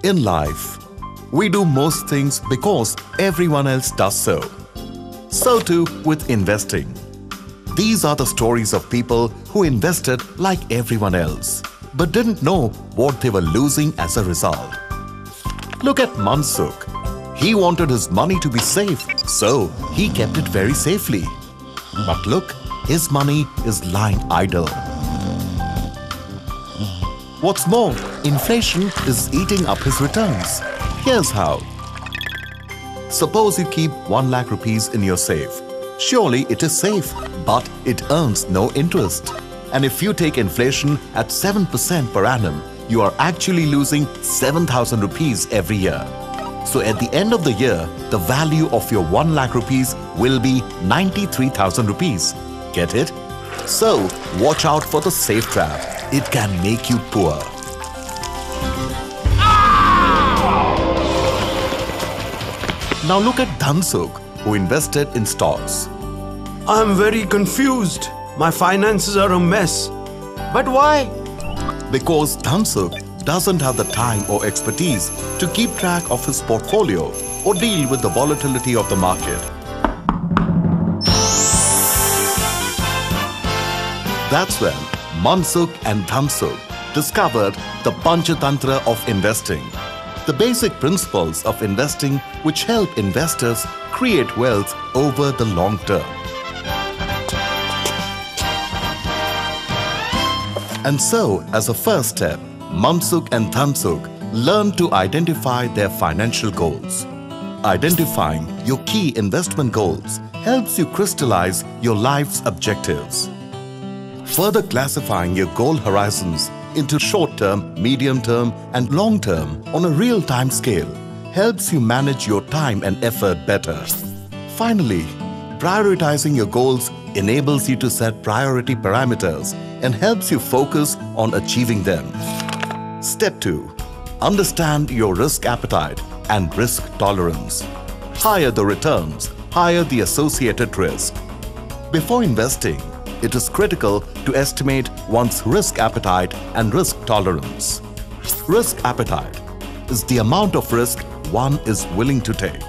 In life, we do most things because everyone else does so. So too with investing. These are the stories of people who invested like everyone else, but didn't know what they were losing as a result. Look at Mansukh. He wanted his money to be safe, so he kept it very safely. But look, his money is lying idle. What's more, inflation is eating up his returns. Here's how. Suppose you keep 1 lakh rupees in your safe. Surely it is safe, but it earns no interest. And if you take inflation at 7% per annum, you are actually losing 7,000 rupees every year. So at the end of the year, the value of your 1 lakh rupees will be 93,000 rupees. Get it? So watch out for the safe trap. It can make you poor. Now look at Dhansukh, who invested in stocks. I'm very confused. My finances are a mess. But why? Because Dhansukh doesn't have the time or expertise to keep track of his portfolio or deal with the volatility of the market. That's when Mansukh and Dhansukh discovered the Panchatantra of Investing, the basic principles of investing which help investors create wealth over the long term. And so, as a first step, Mansukh and Dhansukh learned to identify their financial goals. Identifying your key investment goals helps you crystallize your life's objectives. Further classifying your goal horizons into short-term, medium-term and long-term on a real-time scale helps you manage your time and effort better. Finally, prioritizing your goals enables you to set priority parameters and helps you focus on achieving them. Step 2. Understand your risk appetite and risk tolerance. Higher the returns, higher the associated risk. Before investing, it is critical to estimate one's risk appetite and risk tolerance. Risk appetite is the amount of risk one is willing to take.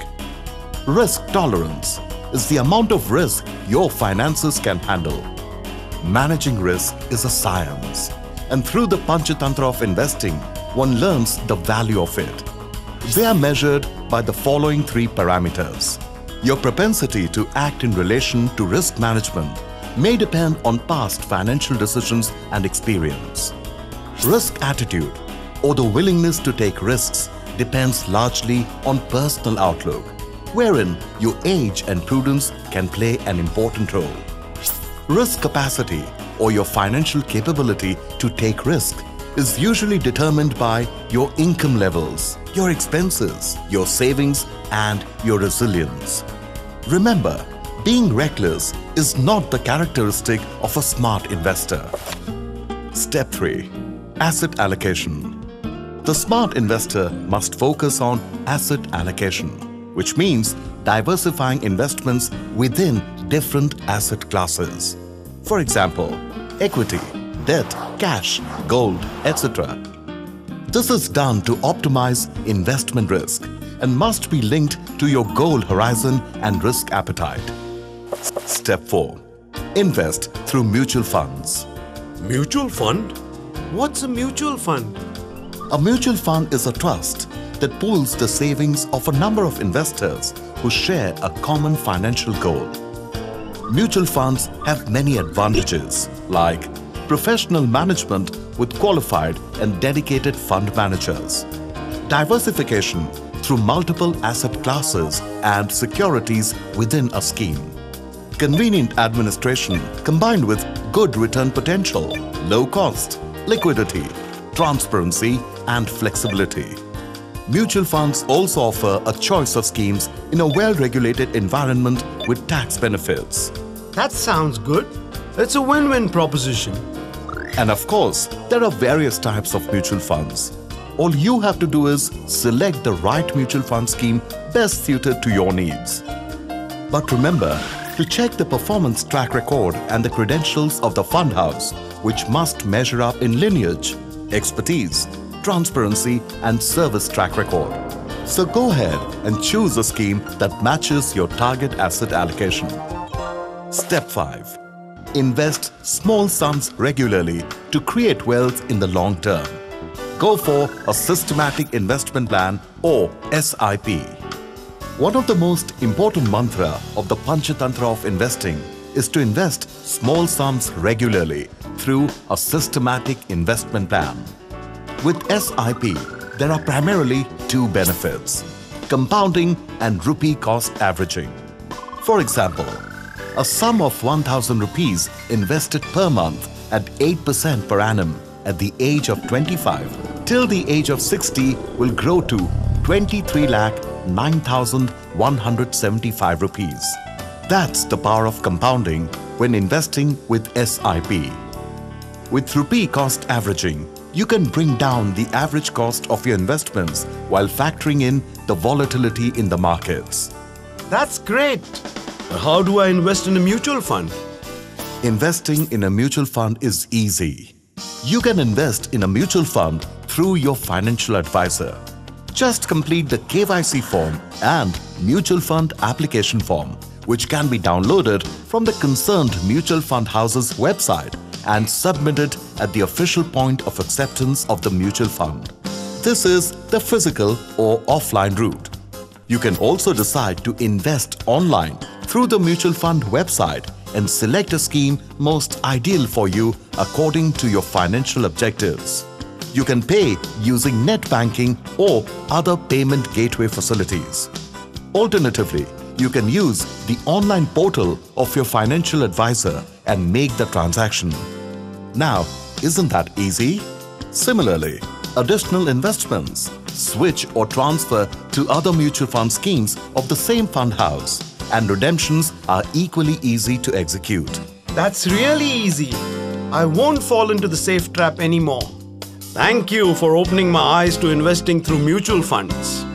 Risk tolerance is the amount of risk your finances can handle. Managing risk is a science, and through the Panchatantra of Investing, one learns the value of it. They are measured by the following 3 parameters. Your propensity to act in relation to risk management may depend on past financial decisions and experience. Risk attitude, or the willingness to take risks, depends largely on personal outlook, wherein your age and prudence can play an important role. Risk capacity, or your financial capability to take risk, is usually determined by your income levels, your expenses, your savings, and your resilience. Remember, being reckless is not the characteristic of a smart investor. Step 3. Asset allocation. The smart investor must focus on asset allocation, which means diversifying investments within different asset classes. For example, equity, debt, cash, gold, etc. This is done to optimize investment risk and must be linked to your goal horizon and risk appetite. Step 4. Invest through mutual funds. Mutual fund? What's a mutual fund? A mutual fund is a trust that pools the savings of a number of investors who share a common financial goal. Mutual funds have many advantages like professional management with qualified and dedicated fund managers, diversification through multiple asset classes and securities within a scheme, convenient administration combined with good return potential, low cost, liquidity, transparency and flexibility. Mutual funds also offer a choice of schemes in a well-regulated environment with tax benefits. That sounds good. It's a win-win proposition. And of course, there are various types of mutual funds. All you have to do is select the right mutual fund scheme best suited to your needs. But remember to check the performance track record and the credentials of the fund house, which must measure up in lineage, expertise, transparency, and service track record. So go ahead and choose a scheme that matches your target asset allocation. Step 5. Invest small sums regularly to create wealth in the long term. Go for a systematic investment plan or SIP. One of the most important mantra of the Panchatantra of Investing is to invest small sums regularly through a systematic investment plan. With SIP, there are primarily two benefits: compounding and rupee cost averaging. For example, a sum of 1,000 rupees invested per month at 8% per annum at the age of 25 till the age of 60 will grow to 23,09,175 rupees. That's the power of compounding when investing with SIP. With rupee cost averaging, you can bring down the average cost of your investments while factoring in the volatility in the markets. That's great. How do I invest in a mutual fund? Investing in a mutual fund is easy. You can invest in a mutual fund through your financial advisor. Just complete the KYC form and mutual fund application form, which can be downloaded from the concerned mutual fund house's website and submitted at the official point of acceptance of the mutual fund. This is the physical or offline route. You can also decide to invest online through the mutual fund website and select a scheme most ideal for you according to your financial objectives. You can pay using net banking or other payment gateway facilities. Alternatively, you can use the online portal of your financial advisor and make the transaction. Now, isn't that easy? Similarly, additional investments, switch or transfer to other mutual fund schemes of the same fund house, and redemptions are equally easy to execute. That's really easy. I won't fall into the safe trap anymore. Thank you for opening my eyes to investing through mutual funds.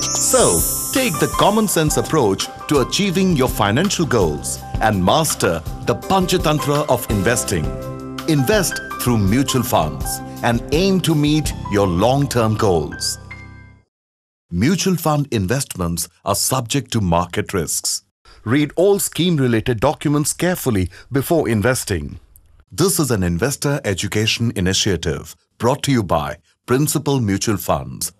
So, take the common sense approach to achieving your financial goals and master the Panchatantra of Investing. Invest through mutual funds and aim to meet your long-term goals. Mutual fund investments are subject to market risks. Read all scheme-related documents carefully before investing. This is an investor education initiative brought to you by Principal Mutual Funds.